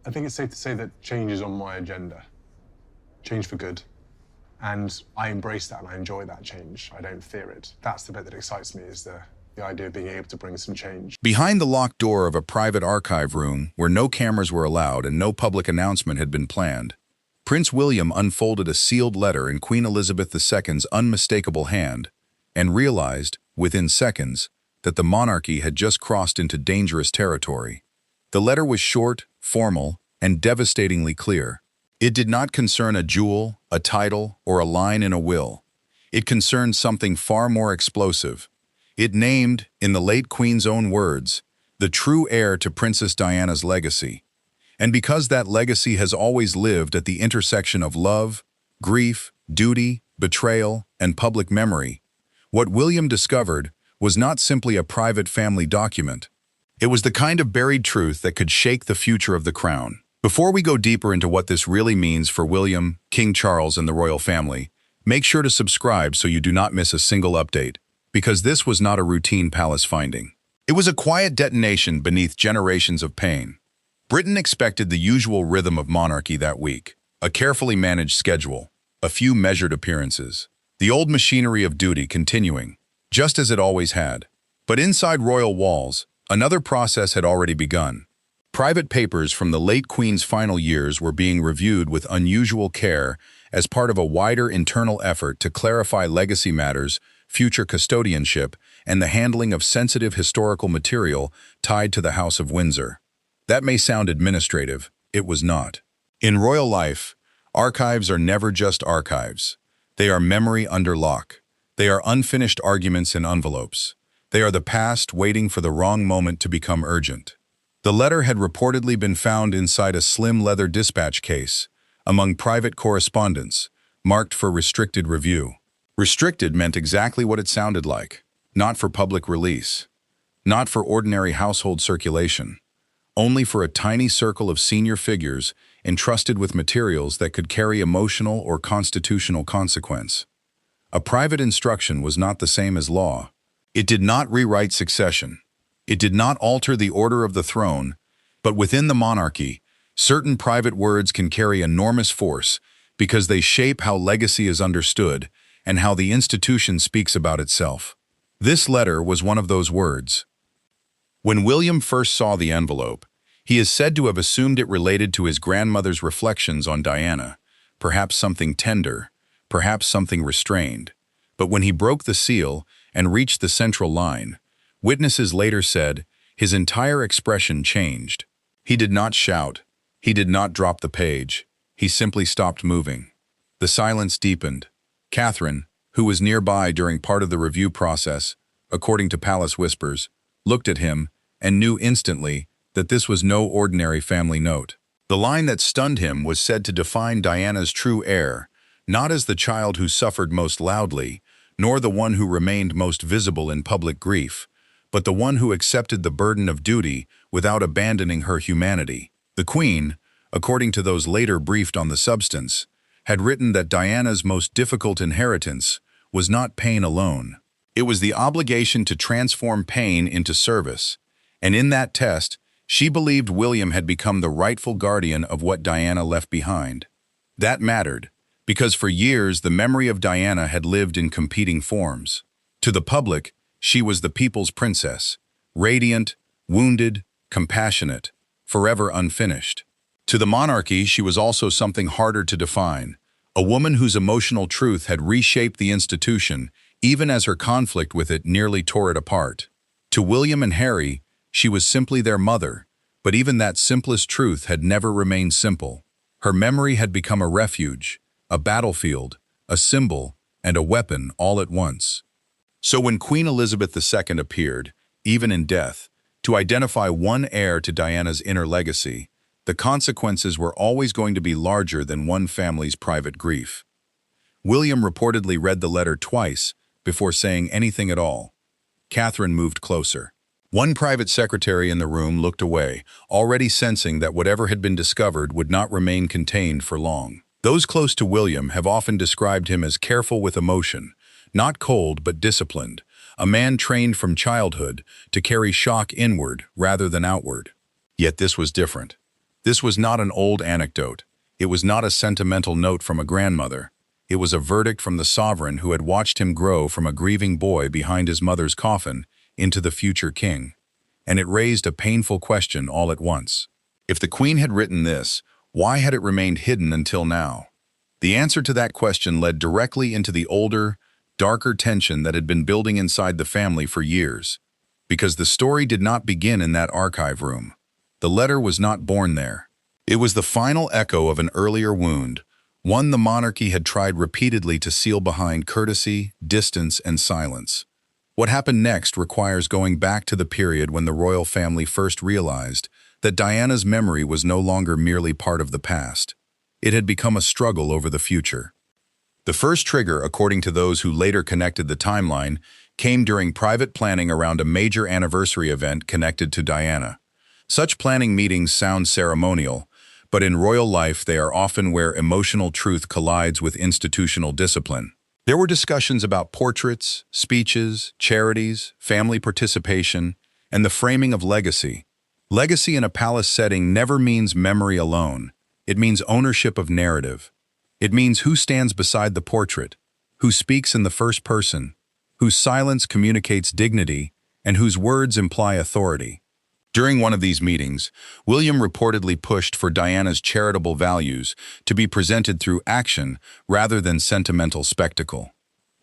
I think it's safe to say that change is on my agenda. Change for good. And I embrace that and I enjoy that change. I don't fear it. That's the bit that excites me, is the idea of being able to bring some change. Behind the locked door of a private archive room where no cameras were allowed and no public announcement had been planned, Prince William unfolded a sealed letter in Queen Elizabeth II's unmistakable hand and realized, within seconds, that the monarchy had just crossed into dangerous territory. The letter was short, formal, and devastatingly clear. It did not concern a jewel, a title, or a line in a will. It concerned something far more explosive. It named, in the late Queen's own words, the true heir to Princess Diana's legacy. And because that legacy has always lived at the intersection of love, grief, duty, betrayal, and public memory, what William discovered was not simply a private family document. It was the kind of buried truth that could shake the future of the crown. Before we go deeper into what this really means for William, King Charles, and the royal family, make sure to subscribe so you do not miss a single update, because this was not a routine palace finding. It was a quiet detonation beneath generations of pain. Britain expected the usual rhythm of monarchy that week, a carefully managed schedule, a few measured appearances, the old machinery of duty continuing, just as it always had. But inside royal walls, another process had already begun. Private papers from the late Queen's final years were being reviewed with unusual care as part of a wider internal effort to clarify legacy matters, future custodianship, and the handling of sensitive historical material tied to the House of Windsor. That may sound administrative, it was not. In royal life, archives are never just archives. They are memory under lock. They are unfinished arguments in envelopes. They are the past waiting for the wrong moment to become urgent. The letter had reportedly been found inside a slim leather dispatch case, among private correspondence, marked for restricted review. Restricted meant exactly what it sounded like, not for public release, not for ordinary household circulation, only for a tiny circle of senior figures entrusted with materials that could carry emotional or constitutional consequence. A private instruction was not the same as law. It did not rewrite succession. It did not alter the order of the throne, but within the monarchy, certain private words can carry enormous force because they shape how legacy is understood and how the institution speaks about itself. This letter was one of those words. When William first saw the envelope, he is said to have assumed it related to his grandmother's reflections on Diana, perhaps something tender, perhaps something restrained. But when he broke the seal and reached the central line, witnesses later said his entire expression changed. He did not shout. He did not drop the page. He simply stopped moving. The silence deepened. Catherine, who was nearby during part of the review process, according to palace whispers, looked at him and knew instantly that this was no ordinary family note. The line that stunned him was said to define Diana's true heir, not as the child who suffered most loudly, nor the one who remained most visible in public grief, but the one who accepted the burden of duty without abandoning her humanity. The Queen, according to those later briefed on the substance, had written that Diana's most difficult inheritance was not pain alone. It was the obligation to transform pain into service, and in that test, she believed William had become the rightful guardian of what Diana left behind. That mattered, because for years the memory of Diana had lived in competing forms. To the public, she was the people's princess, radiant, wounded, compassionate, forever unfinished. To the monarchy, she was also something harder to define, a woman whose emotional truth had reshaped the institution, even as her conflict with it nearly tore it apart. To William and Harry, she was simply their mother, but even that simplest truth had never remained simple. Her memory had become a refuge, a battlefield, a symbol, and a weapon all at once. So when Queen Elizabeth II appeared, even in death, to identify one heir to Diana's inner legacy, the consequences were always going to be larger than one family's private grief. William reportedly read the letter twice before saying anything at all. Catherine moved closer. One private secretary in the room looked away, already sensing that whatever had been discovered would not remain contained for long. Those close to William have often described him as careful with emotion, not cold but disciplined, a man trained from childhood to carry shock inward rather than outward. Yet this was different. This was not an old anecdote. It was not a sentimental note from a grandmother. It was a verdict from the sovereign who had watched him grow from a grieving boy behind his mother's coffin into the future king. And it raised a painful question all at once. If the queen had written this, why had it remained hidden until now? The answer to that question led directly into the older, darker tension that had been building inside the family for years. Because the story did not begin in that archive room. The letter was not born there. It was the final echo of an earlier wound, one the monarchy had tried repeatedly to seal behind courtesy, distance, and silence. What happened next requires going back to the period when the royal family first realized that Diana's memory was no longer merely part of the past. It had become a struggle over the future. The first trigger, according to those who later connected the timeline, came during private planning around a major anniversary event connected to Diana. Such planning meetings sound ceremonial, but in royal life they are often where emotional truth collides with institutional discipline. There were discussions about portraits, speeches, charities, family participation, and the framing of legacy. Legacy in a palace setting never means memory alone. It means ownership of narrative. It means who stands beside the portrait, who speaks in the first person, whose silence communicates dignity, and whose words imply authority. During one of these meetings, William reportedly pushed for Diana's charitable values to be presented through action rather than sentimental spectacle.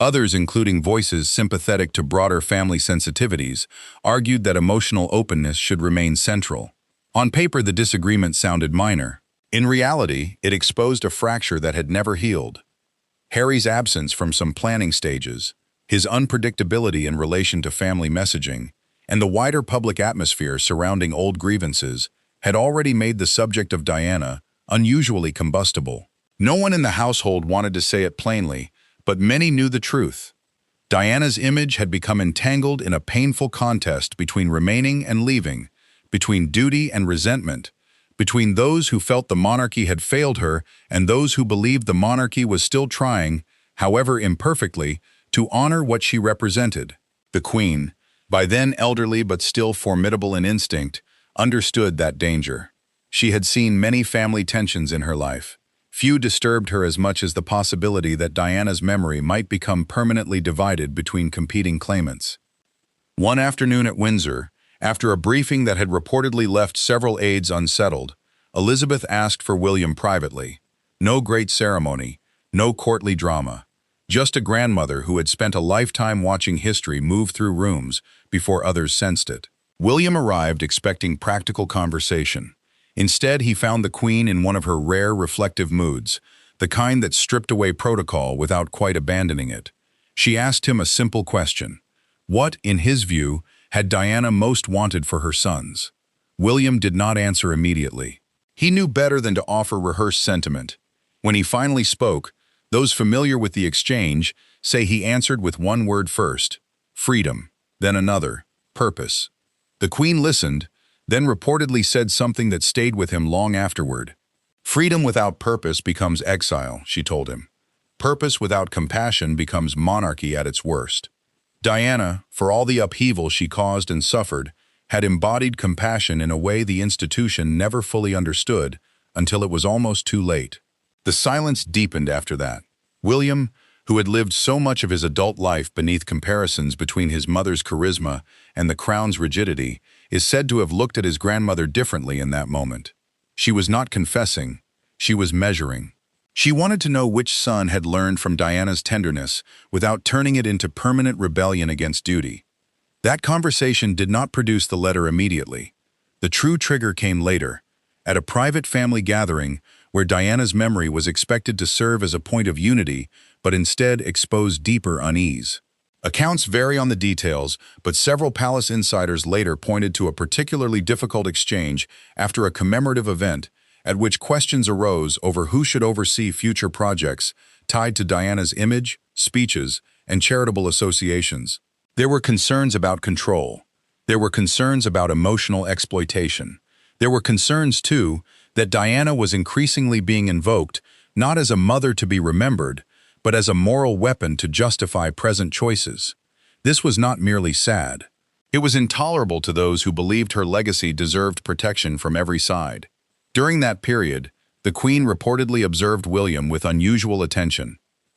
Others, including voices sympathetic to broader family sensitivities, argued that emotional openness should remain central. On paper, the disagreement sounded minor. In reality, it exposed a fracture that had never healed. Harry's absence from some planning stages, his unpredictability in relation to family messaging, and the wider public atmosphere surrounding old grievances had already made the subject of Diana unusually combustible. No one in the household wanted to say it plainly, but many knew the truth. Diana's image had become entangled in a painful contest between remaining and leaving, between duty and resentment, between those who felt the monarchy had failed her and those who believed the monarchy was still trying, however imperfectly, to honor what she represented. The Queen, by then elderly but still formidable in instinct, understood that danger. She had seen many family tensions in her life. Few disturbed her as much as the possibility that Diana's memory might become permanently divided between competing claimants. One afternoon at Windsor, after a briefing that had reportedly left several aides unsettled, Elizabeth asked for William privately. No great ceremony, no courtly drama. Just a grandmother who had spent a lifetime watching history move through rooms before others sensed it. William arrived expecting practical conversation. Instead, he found the Queen in one of her rare reflective moods, the kind that stripped away protocol without quite abandoning it. She asked him a simple question. What, in his view, had Diana most wanted for her sons? William did not answer immediately. He knew better than to offer rehearsed sentiment. When he finally spoke, those familiar with the exchange say he answered with one word first, freedom, then another, purpose. The Queen listened, then reportedly said something that stayed with him long afterward. Freedom without purpose becomes exile, she told him. Purpose without compassion becomes monarchy at its worst. Diana, for all the upheaval she caused and suffered, had embodied compassion in a way the institution never fully understood until it was almost too late. The silence deepened after that. William, who had lived so much of his adult life beneath comparisons between his mother's charisma and the crown's rigidity, is said to have looked at his grandmother differently in that moment. She was not confessing, she was measuring. She wanted to know which son had learned from Diana's tenderness without turning it into permanent rebellion against duty. That conversation did not produce the letter immediately. The true trigger came later, at a private family gathering where Diana's memory was expected to serve as a point of unity, but instead exposed deeper unease. Accounts vary on the details, but several palace insiders later pointed to a particularly difficult exchange after a commemorative event at which questions arose over who should oversee future projects tied to Diana's image, speeches, and charitable associations. There were concerns about control. There were concerns about emotional exploitation. There were concerns, too, that Diana was increasingly being invoked not as a mother to be remembered, but as a moral weapon to justify present choices. This was not merely sad. It was intolerable to those who believed her legacy deserved protection from every side. During that period, the Queen reportedly observed William with unusual attention,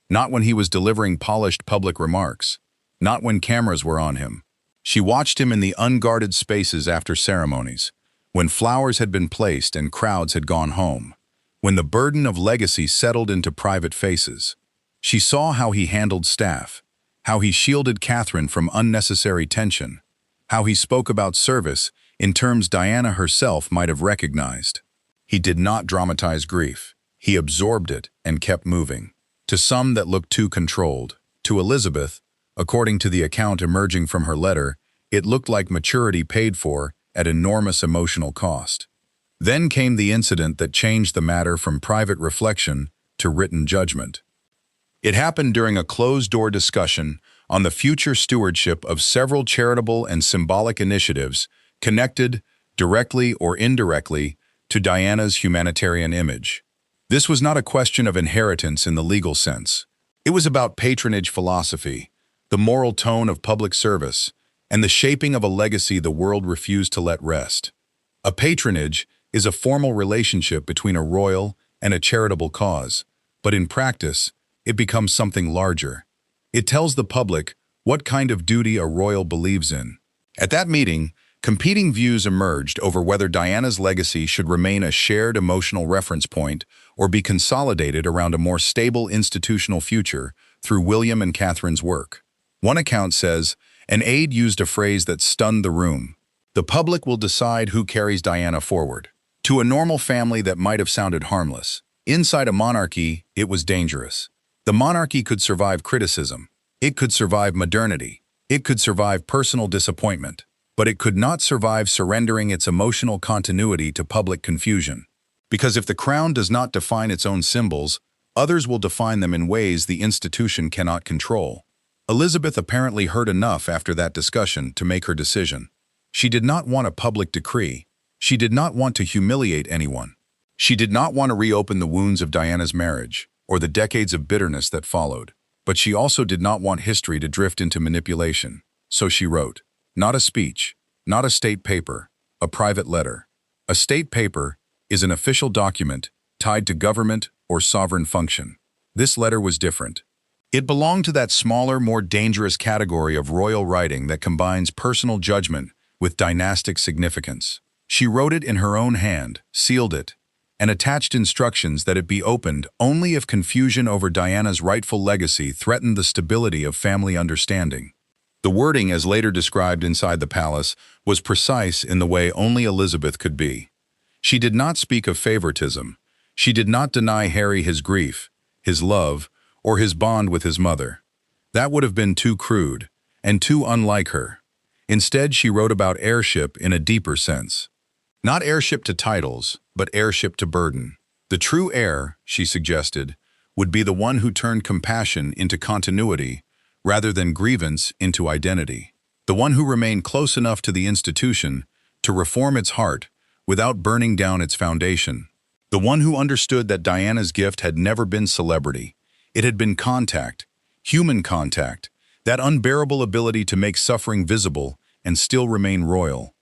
not when he was delivering polished public remarks, not when cameras were on him. She watched him in the unguarded spaces after ceremonies, when flowers had been placed and crowds had gone home, when the burden of legacy settled into private faces. She saw how he handled staff, how he shielded Catherine from unnecessary tension, how he spoke about service in terms Diana herself might have recognized. He did not dramatize grief. He absorbed it and kept moving. To some that looked too controlled. To Elizabeth, according to the account emerging from her letter, it looked like maturity paid for at enormous emotional cost. Then came the incident that changed the matter from private reflection to written judgment. It happened during a closed-door discussion on the future stewardship of several charitable and symbolic initiatives connected, directly or indirectly, to Diana's humanitarian image. This was not a question of inheritance in the legal sense. It was about patronage philosophy, the moral tone of public service, and the shaping of a legacy the world refused to let rest. A patronage is a formal relationship between a royal and a charitable cause, but in practice, it becomes something larger. It tells the public what kind of duty a royal believes in. At that meeting, competing views emerged over whether Diana's legacy should remain a shared emotional reference point or be consolidated around a more stable institutional future through William and Catherine's work. One account says, an aide used a phrase that stunned the room. The public will decide who carries Diana forward. To a normal family that might have sounded harmless. Inside a monarchy, it was dangerous. The monarchy could survive criticism. It could survive modernity. It could survive personal disappointment. But it could not survive surrendering its emotional continuity to public confusion. Because if the crown does not define its own symbols, others will define them in ways the institution cannot control. Elizabeth apparently heard enough after that discussion to make her decision. She did not want a public decree. She did not want to humiliate anyone. She did not want to reopen the wounds of Diana's marriage, or the decades of bitterness that followed. But she also did not want history to drift into manipulation. So she wrote, not a speech, not a state paper, a private letter. A state paper is an official document tied to government or sovereign function. This letter was different. It belonged to that smaller, more dangerous category of royal writing that combines personal judgment with dynastic significance. She wrote it in her own hand, sealed it, and attached instructions that it be opened only if confusion over Diana's rightful legacy threatened the stability of family understanding. The wording, as later described inside the palace, was precise in the way only Elizabeth could be. She did not speak of favoritism. She did not deny Harry his grief, his love, or his bond with his mother. That would have been too crude, and too unlike her. Instead, she wrote about heirship in a deeper sense. Not heirship to titles, but heirship to burden. The true heir, she suggested, would be the one who turned compassion into continuity rather than grievance into identity. The one who remained close enough to the institution to reform its heart without burning down its foundation. The one who understood that Diana's gift had never been celebrity. It had been contact, human contact, that unbearable ability to make suffering visible and still remain royal.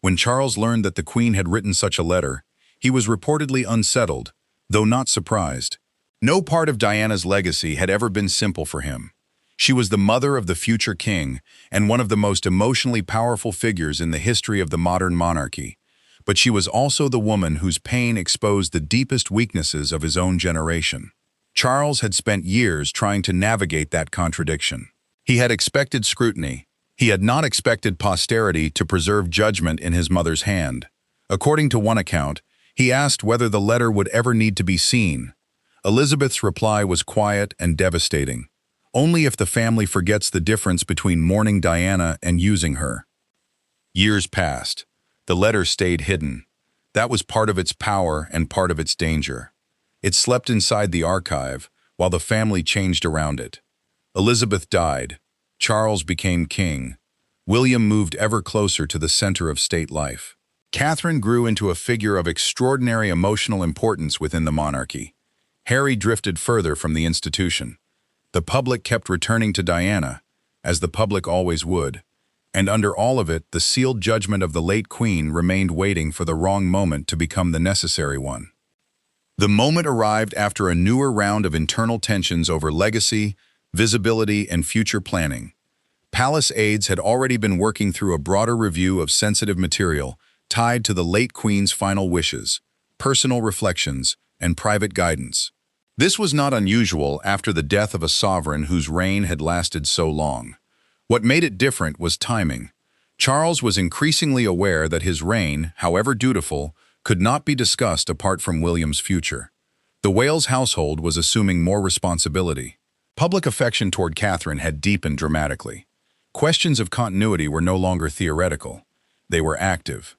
When Charles learned that the Queen had written such a letter, he was reportedly unsettled, though not surprised. No part of Diana's legacy had ever been simple for him. She was the mother of the future king and one of the most emotionally powerful figures in the history of the modern monarchy. But she was also the woman whose pain exposed the deepest weaknesses of his own generation. Charles had spent years trying to navigate that contradiction. He had expected scrutiny. He had not expected posterity to preserve judgment in his mother's hand. According to one account, he asked whether the letter would ever need to be seen. Elizabeth's reply was quiet and devastating. Only if the family forgets the difference between mourning Diana and using her. Years passed. The letter stayed hidden. That was part of its power and part of its danger. It slept inside the archive while the family changed around it. Elizabeth died. Charles became king. William moved ever closer to the center of state life. Catherine grew into a figure of extraordinary emotional importance within the monarchy. Harry drifted further from the institution. The public kept returning to Diana, as the public always would. And under all of it, the sealed judgment of the late queen remained waiting for the wrong moment to become the necessary one. The moment arrived after a newer round of internal tensions over legacy, visibility, and future planning. Palace aides had already been working through a broader review of sensitive material tied to the late queen's final wishes, personal reflections, and private guidance. This was not unusual after the death of a sovereign whose reign had lasted so long. What made it different was timing. Charles was increasingly aware that his reign, however dutiful, could not be discussed apart from William's future. The Wales household was assuming more responsibility. Public affection toward Catherine had deepened dramatically. Questions of continuity were no longer theoretical. They were active.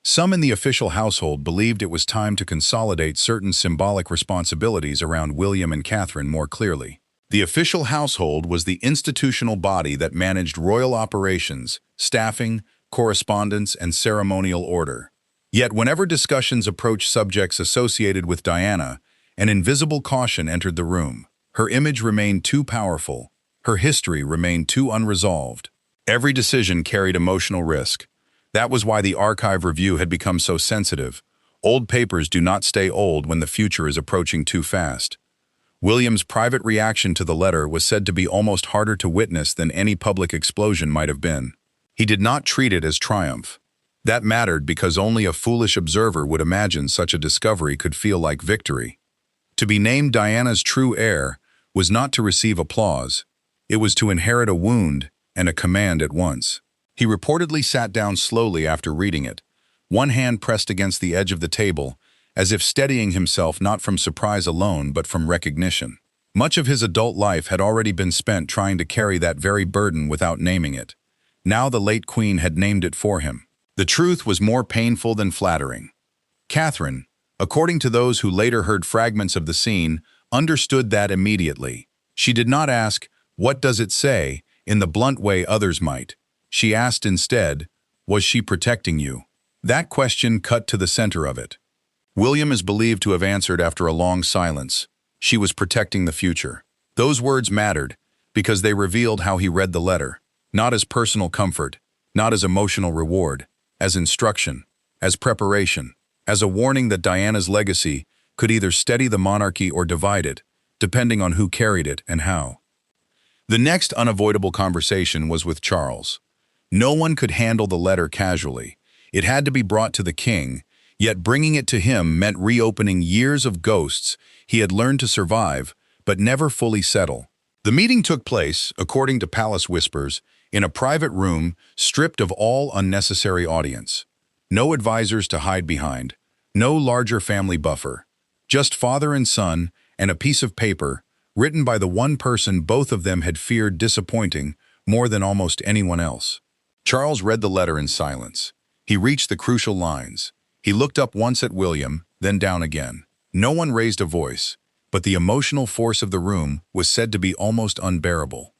Some in the official household believed it was time to consolidate certain symbolic responsibilities around William and Catherine more clearly. The official household was the institutional body that managed royal operations, staffing, correspondence, and ceremonial order. Yet whenever discussions approached subjects associated with Diana, an invisible caution entered the room. Her image remained too powerful. Her history remained too unresolved. Every decision carried emotional risk. That was why the archive review had become so sensitive. Old papers do not stay old when the future is approaching too fast. William's private reaction to the letter was said to be almost harder to witness than any public explosion might have been. He did not treat it as triumph. That mattered because only a foolish observer would imagine such a discovery could feel like victory. To be named Diana's true heir was not to receive applause. It was to inherit a wound and a command at once. He reportedly sat down slowly after reading it, one hand pressed against the edge of the table, as if steadying himself not from surprise alone but from recognition. Much of his adult life had already been spent trying to carry that very burden without naming it. Now the late queen had named it for him. The truth was more painful than flattering. Catherine, according to those who later heard fragments of the scene, understood that immediately. She did not ask, "What does it say?" in the blunt way others might. She asked instead, "Was she protecting you?" That question cut to the center of it. William is believed to have answered after a long silence, "She was protecting the future." Those words mattered because they revealed how he read the letter, not as personal comfort, not as emotional reward, as instruction, as preparation, as a warning that Diana's legacy could either steady the monarchy or divide it, depending on who carried it and how. The next unavoidable conversation was with Charles. No one could handle the letter casually. It had to be brought to the king, yet bringing it to him meant reopening years of ghosts he had learned to survive, but never fully settle. The meeting took place, according to palace whispers, in a private room stripped of all unnecessary audience. No advisors to hide behind, no larger family buffer. Just father and son and a piece of paper written by the one person both of them had feared disappointing more than almost anyone else. Charles read the letter in silence. He reached the crucial lines. He looked up once at William, then down again. No one raised a voice, but the emotional force of the room was said to be almost unbearable.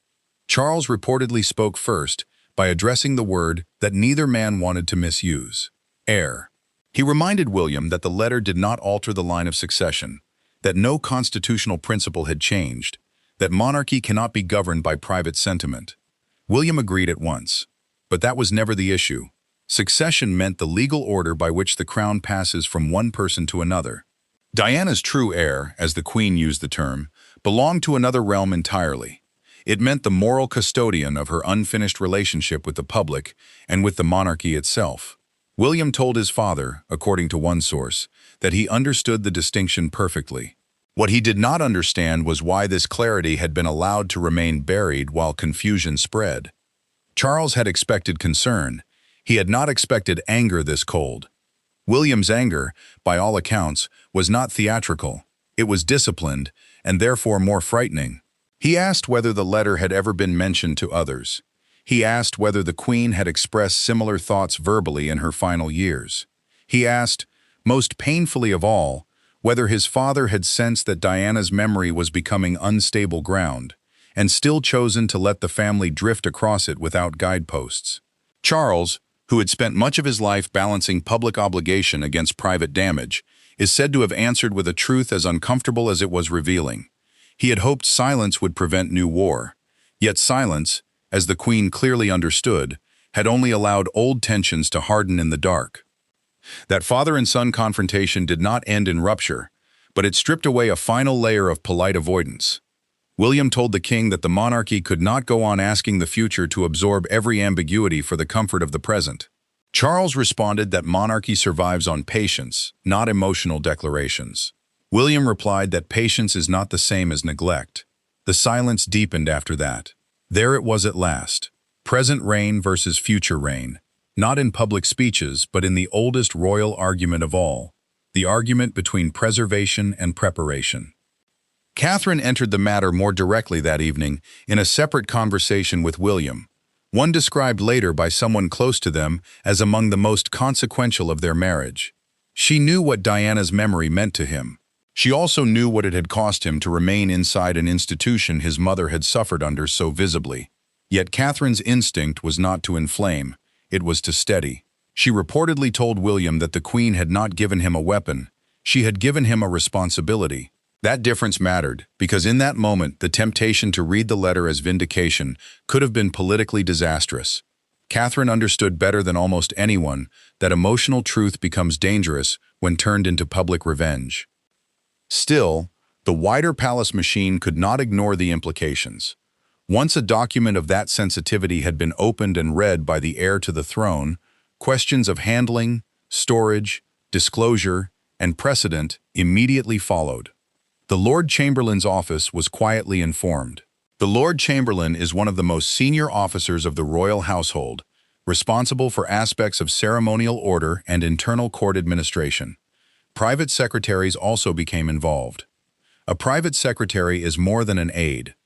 Charles reportedly spoke first by addressing the word that neither man wanted to misuse: heir. He reminded William that the letter did not alter the line of succession, that no constitutional principle had changed, that monarchy cannot be governed by private sentiment. William agreed at once. But that was never the issue. Succession meant the legal order by which the crown passes from one person to another. Diana's true heir, as the queen used the term, belonged to another realm entirely. It meant the moral custodian of her unfinished relationship with the public and with the monarchy itself. William told his father, according to one source, that he understood the distinction perfectly. What he did not understand was why this clarity had been allowed to remain buried while confusion spread. Charles had expected concern. He had not expected anger this cold. William's anger, by all accounts, was not theatrical. It was disciplined, and therefore more frightening. He asked whether the letter had ever been mentioned to others. He asked whether the Queen had expressed similar thoughts verbally in her final years. He asked, most painfully of all, whether his father had sensed that Diana's memory was becoming unstable ground, and still chosen to let the family drift across it without guideposts. Charles, who had spent much of his life balancing public obligation against private damage, is said to have answered with a truth as uncomfortable as it was revealing. He had hoped silence would prevent new war. Yet silence, as the Queen clearly understood, had only allowed old tensions to harden in the dark. That father and son confrontation did not end in rupture, but it stripped away a final layer of polite avoidance. William told the king that the monarchy could not go on asking the future to absorb every ambiguity for the comfort of the present. Charles responded that monarchy survives on patience, not emotional declarations. William replied that patience is not the same as neglect. The silence deepened after that. There it was at last. Present reign versus future reign. Not in public speeches, but in the oldest royal argument of all. The argument between preservation and preparation. Catherine entered the matter more directly that evening in a separate conversation with William, one described later by someone close to them as among the most consequential of their marriage. She knew what Diana's memory meant to him. She also knew what it had cost him to remain inside an institution his mother had suffered under so visibly. Yet Catherine's instinct was not to inflame, it was to steady. She reportedly told William that the Queen had not given him a weapon, she had given him a responsibility. That difference mattered, because in that moment the temptation to read the letter as vindication could have been politically disastrous. Catherine understood better than almost anyone that emotional truth becomes dangerous when turned into public revenge. Still, the wider palace machine could not ignore the implications. Once a document of that sensitivity had been opened and read by the heir to the throne, questions of handling, storage, disclosure, and precedent immediately followed. The Lord Chamberlain's office was quietly informed. The Lord Chamberlain is one of the most senior officers of the royal household, responsible for aspects of ceremonial order and internal court administration. Private secretaries also became involved. A private secretary is more than an aide.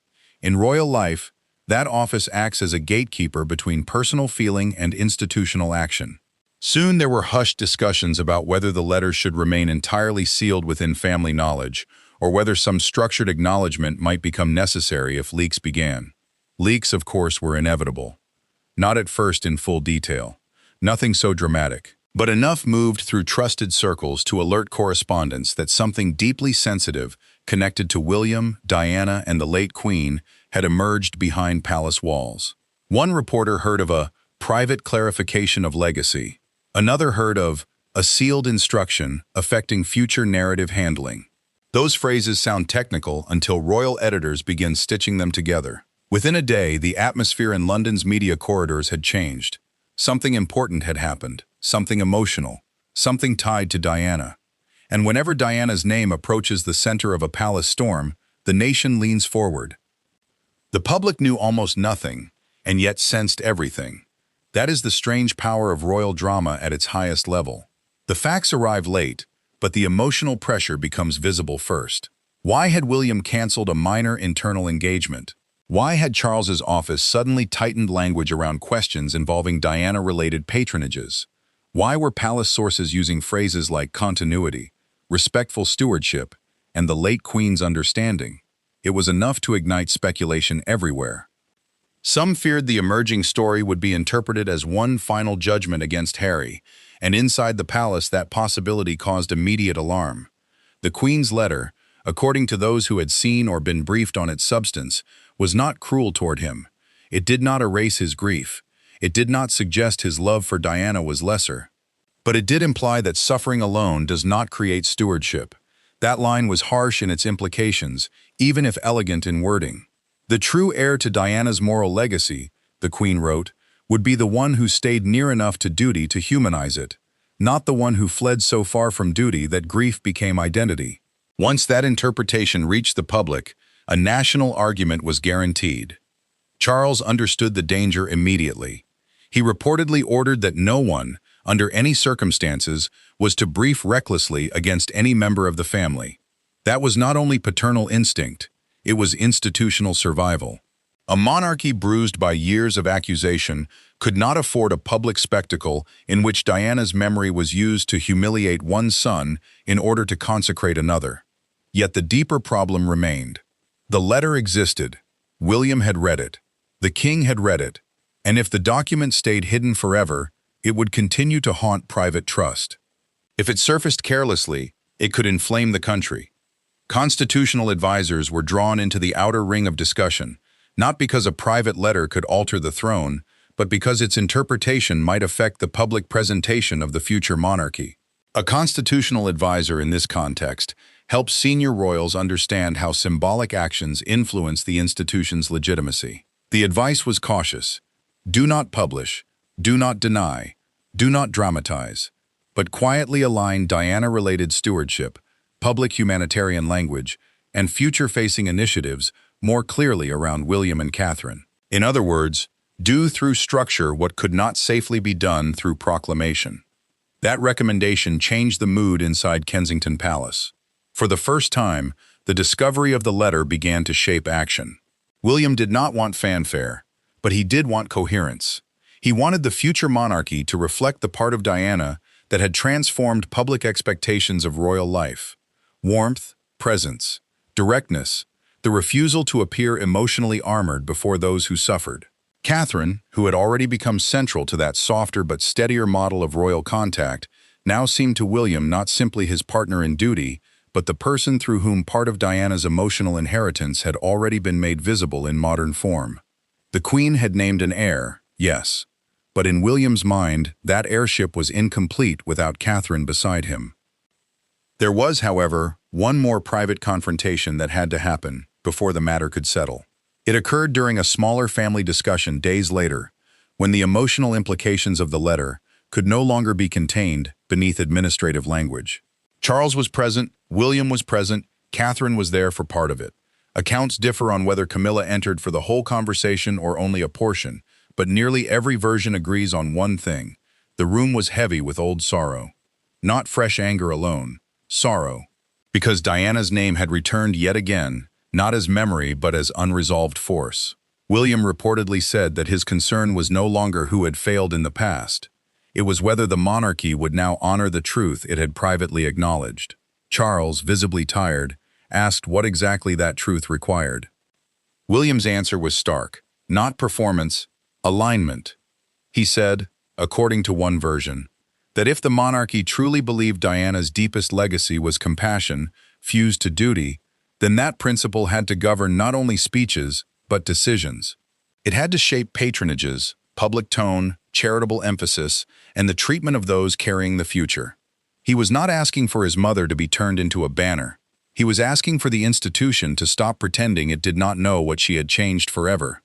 In royal life, that office acts as a gatekeeper between personal feeling and institutional action. Soon there were hushed discussions about whether the letters should remain entirely sealed within family knowledge, or whether some structured acknowledgement might become necessary if leaks began. Leaks, of course, were inevitable. Not at first in full detail. Nothing so dramatic. But enough moved through trusted circles to alert correspondents that something deeply sensitive, connected to William, Diana, and the late Queen, had emerged behind palace walls. One reporter heard of a private clarification of legacy. Another heard of a sealed instruction affecting future narrative handling. Those phrases sound technical until royal editors begin stitching them together. Within a day, the atmosphere in London's media corridors had changed. Something important had happened, something emotional, something tied to Diana. And whenever Diana's name approaches the center of a palace storm, the nation leans forward. The public knew almost nothing, and yet sensed everything. That is the strange power of royal drama at its highest level. The facts arrive late, but the emotional pressure becomes visible first. Why had William canceled a minor internal engagement? Why had Charles's office suddenly tightened language around questions involving Diana-related patronages? Why were palace sources using phrases like continuity, respectful stewardship, and the late Queen's understanding? It was enough to ignite speculation everywhere. Some feared the emerging story would be interpreted as one final judgment against Harry, and inside the palace that possibility caused immediate alarm. The Queen's letter, according to those who had seen or been briefed on its substance, was not cruel toward him. It did not erase his grief. It did not suggest his love for Diana was lesser. But it did imply that suffering alone does not create stewardship. That line was harsh in its implications, even if elegant in wording. The true heir to Diana's moral legacy, the Queen wrote, would be the one who stayed near enough to duty to humanize it, not the one who fled so far from duty that grief became identity. Once that interpretation reached the public, a national argument was guaranteed. Charles understood the danger immediately. He reportedly ordered that no one, under any circumstances, was to brief recklessly against any member of the family. That was not only paternal instinct, it was institutional survival. A monarchy bruised by years of accusation could not afford a public spectacle in which Diana's memory was used to humiliate one son in order to consecrate another. Yet the deeper problem remained. The letter existed. William had read it. The king had read it. And if the document stayed hidden forever, it would continue to haunt private trust. If it surfaced carelessly, it could inflame the country. Constitutional advisors were drawn into the outer ring of discussion, not because a private letter could alter the throne, but because its interpretation might affect the public presentation of the future monarchy. A constitutional advisor in this context helps senior royals understand how symbolic actions influence the institution's legitimacy. The advice was cautious. Do not publish, do not deny, do not dramatize, but quietly align Diana-related stewardship, public humanitarian language, and future-facing initiatives more clearly around William and Catherine. In other words, do through structure what could not safely be done through proclamation. That recommendation changed the mood inside Kensington Palace. For the first time, the discovery of the letter began to shape action. William did not want fanfare, but he did want coherence. He wanted the future monarchy to reflect the part of Diana that had transformed public expectations of royal life: warmth, presence, directness, the refusal to appear emotionally armored before those who suffered. Catherine, who had already become central to that softer but steadier model of royal contact, now seemed to William not simply his partner in duty, but the person through whom part of Diana's emotional inheritance had already been made visible in modern form. The Queen had named an heir, yes, but in William's mind, that heirship was incomplete without Catherine beside him. There was, however, one more private confrontation that had to happen before the matter could settle. It occurred during a smaller family discussion days later, when the emotional implications of the letter could no longer be contained beneath administrative language. Charles was present, William was present, Catherine was there for part of it. Accounts differ on whether Camilla entered for the whole conversation or only a portion, but nearly every version agrees on one thing: the room was heavy with old sorrow. Not fresh anger alone, sorrow. Because Diana's name had returned yet again, not as memory but as unresolved force. William reportedly said that his concern was no longer who had failed in the past. It was whether the monarchy would now honor the truth it had privately acknowledged. Charles, visibly tired, asked what exactly that truth required. William's answer was stark: not performance, alignment. He said, according to one version, that if the monarchy truly believed Diana's deepest legacy was compassion, fused to duty, then that principle had to govern not only speeches, but decisions. It had to shape patronages, public tone, charitable emphasis, and the treatment of those carrying the future. He was not asking for his mother to be turned into a banner. He was asking for the institution to stop pretending it did not know what she had changed forever.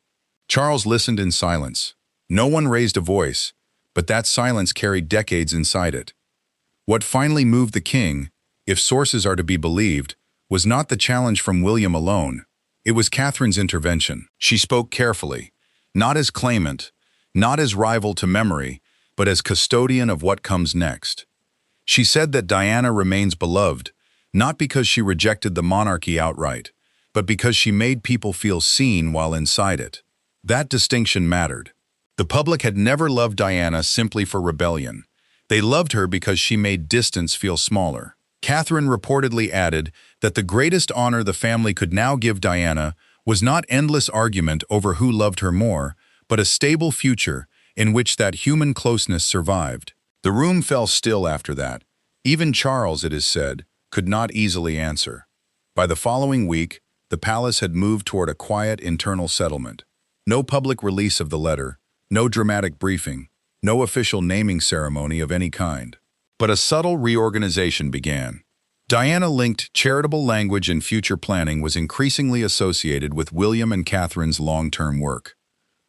Charles listened in silence. No one raised a voice, but that silence carried decades inside it. What finally moved the king, if sources are to be believed, was not the challenge from William alone. It was Catherine's intervention. She spoke carefully, not as claimant, not as rival to memory, but as custodian of what comes next. She said that Diana remains beloved, not because she rejected the monarchy outright, but because she made people feel seen while inside it. That distinction mattered. The public had never loved Diana simply for rebellion. They loved her because she made distance feel smaller. Catherine reportedly added that the greatest honor the family could now give Diana was not endless argument over who loved her more, but a stable future in which that human closeness survived. The room fell still after that. Even Charles, it is said, could not easily answer. By the following week, the palace had moved toward a quiet internal settlement. No public release of the letter, no dramatic briefing, no official naming ceremony of any kind. But a subtle reorganization began. Diana-linked charitable language and future planning was increasingly associated with William and Catherine's long-term work.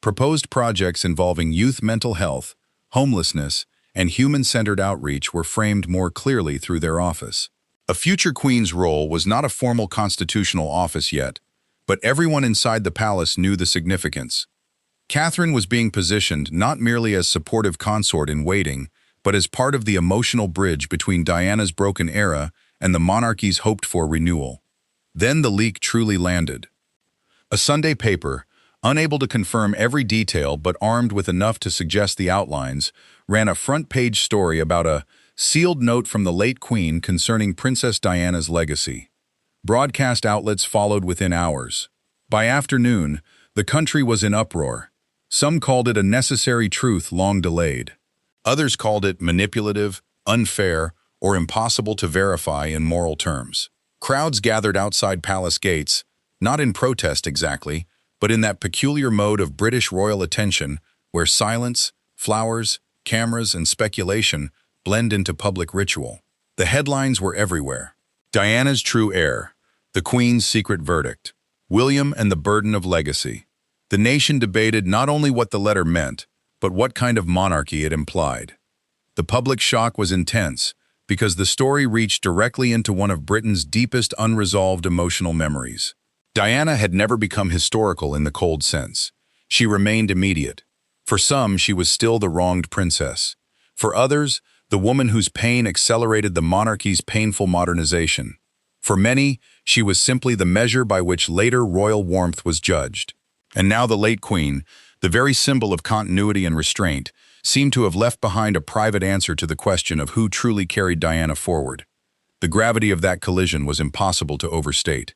Proposed projects involving youth mental health, homelessness, and human-centered outreach were framed more clearly through their office. A future queen's role was not a formal constitutional office yet, but everyone inside the palace knew the significance. Catherine was being positioned not merely as supportive consort in waiting, but as part of the emotional bridge between Diana's broken era and the monarchy's hoped-for renewal. Then the leak truly landed. A Sunday paper, unable to confirm every detail but armed with enough to suggest the outlines, ran a front-page story about a sealed note from the late Queen concerning Princess Diana's legacy. Broadcast outlets followed within hours. By afternoon, the country was in uproar. Some called it a necessary truth long delayed. Others called it manipulative, unfair, or impossible to verify in moral terms. Crowds gathered outside palace gates, not in protest exactly, but in that peculiar mode of British royal attention where silence, flowers, cameras, and speculation blend into public ritual. The headlines were everywhere. Diana's true heir, the Queen's secret verdict, William and the burden of legacy. The nation debated not only what the letter meant, but what kind of monarchy it implied. The public shock was intense because the story reached directly into one of Britain's deepest unresolved emotional memories. Diana had never become historical in the cold sense. She remained immediate. For some, she was still the wronged princess. For others, the woman whose pain accelerated the monarchy's painful modernization. For many, she was simply the measure by which later royal warmth was judged. And now the late Queen, the very symbol of continuity and restraint, seemed to have left behind a private answer to the question of who truly carried Diana forward. The gravity of that collision was impossible to overstate.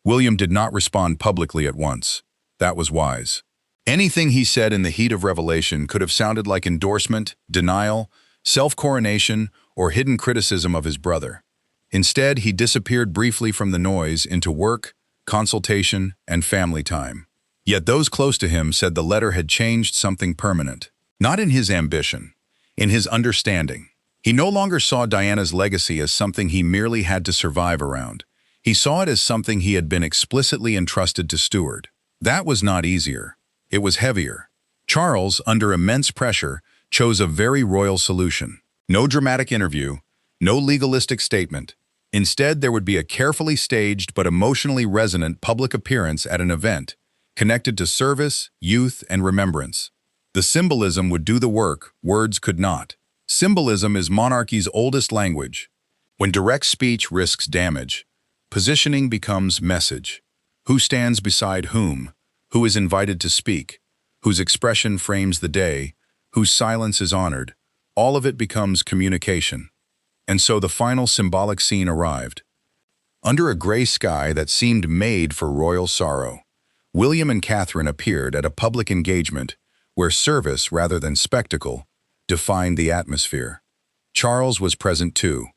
William did not respond publicly at once. That was wise. Anything he said in the heat of revelation could have sounded like endorsement, denial, self-coronation, or hidden criticism of his brother. Instead, he disappeared briefly from the noise into work, consultation, and family time. Yet those close to him said the letter had changed something permanent. Not in his ambition, in his understanding. He no longer saw Diana's legacy as something he merely had to survive around. He saw it as something he had been explicitly entrusted to steward. That was not easier. It was heavier. Charles, under immense pressure, chose a very royal solution. No dramatic interview, no legalistic statement. Instead, there would be a carefully staged but emotionally resonant public appearance at an event, connected to service, youth, and remembrance. The symbolism would do the work, words could not. Symbolism is monarchy's oldest language. When direct speech risks damage, positioning becomes message. Who stands beside whom? Who is invited to speak? Whose expression frames the day? Whose silence is honored? All of it becomes communication. And so the final symbolic scene arrived. Under a gray sky that seemed made for royal sorrow, William and Catherine appeared at a public engagement where service rather than spectacle defined the atmosphere. Charles was present too,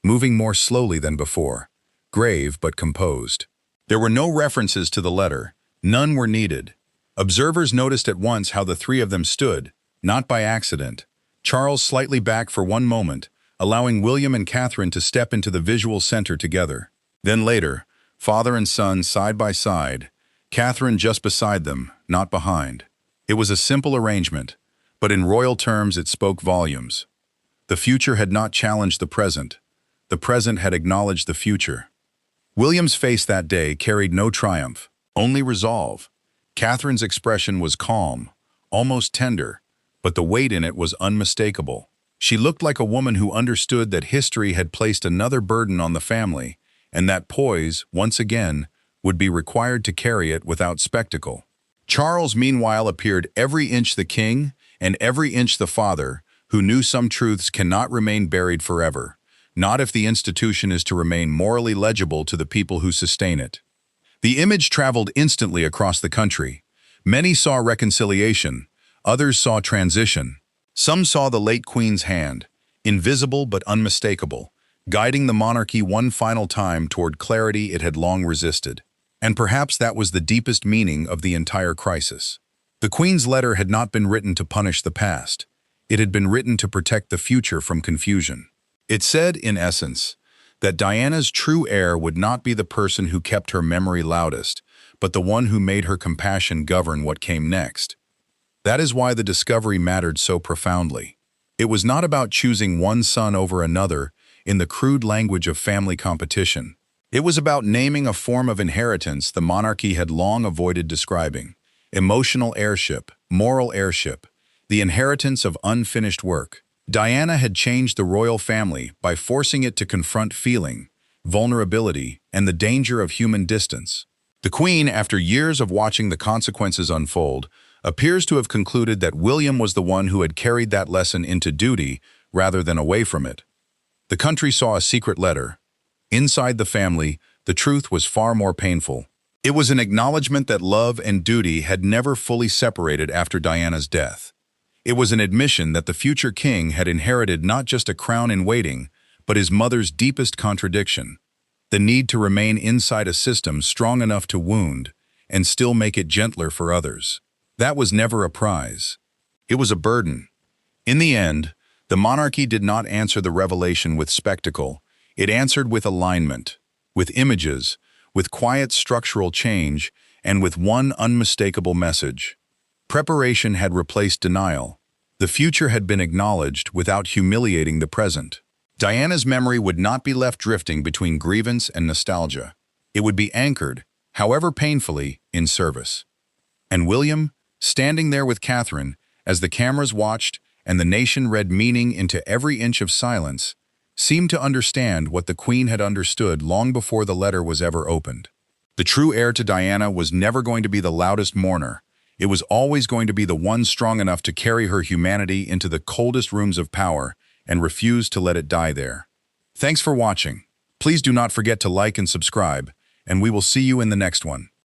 moving more slowly than before, grave but composed. There were no references to the letter, none were needed. Observers noticed at once how the three of them stood, not by accident. Charles slightly back for one moment, allowing William and Catherine to step into the visual center together. Then later, father and son side by side, Catherine just beside them, not behind. It was a simple arrangement, but in royal terms it spoke volumes. The future had not challenged the present had acknowledged the future. William's face that day carried no triumph, only resolve. Catherine's expression was calm, almost tender, but the weight in it was unmistakable. She looked like a woman who understood that history had placed another burden on the family, and that poise, once again, would be required to carry it without spectacle. Charles, meanwhile, appeared every inch the king and every inch the father, who knew some truths cannot remain buried forever, not if the institution is to remain morally legible to the people who sustain it. The image traveled instantly across the country. Many saw reconciliation, others saw transition. Some saw the late Queen's hand, invisible but unmistakable, guiding the monarchy one final time toward clarity it had long resisted. And perhaps that was the deepest meaning of the entire crisis. The Queen's letter had not been written to punish the past. It had been written to protect the future from confusion. It said, in essence, that Diana's true heir would not be the person who kept her memory loudest, but the one who made her compassion govern what came next. That is why the discovery mattered so profoundly. It was not about choosing one son over another in the crude language of family competition. It was about naming a form of inheritance the monarchy had long avoided describing: emotional heirship, moral heirship, the inheritance of unfinished work. Diana had changed the royal family by forcing it to confront feeling, vulnerability, and the danger of human distance. The Queen, after years of watching the consequences unfold, appears to have concluded that William was the one who had carried that lesson into duty rather than away from it. The country saw a secret letter. Inside the family, the truth was far more painful. It was an acknowledgement that love and duty had never fully separated after Diana's death. It was an admission that the future king had inherited not just a crown in waiting, but his mother's deepest contradiction: the need to remain inside a system strong enough to wound and still make it gentler for others. That was never a prize. It was a burden. In the end, the monarchy did not answer the revelation with spectacle. It answered with alignment, with images, with quiet structural change, and with one unmistakable message. Preparation had replaced denial. The future had been acknowledged without humiliating the present. Diana's memory would not be left drifting between grievance and nostalgia. It would be anchored, however painfully, in service. And William, standing there with Catherine, as the cameras watched and the nation read meaning into every inch of silence, seemed to understand what the Queen had understood long before the letter was ever opened. The true heir to Diana was never going to be the loudest mourner. It was always going to be the one strong enough to carry her humanity into the coldest rooms of power and refuse to let it die there. Thanks for watching. Please do not forget to like and subscribe, and we will see you in the next one.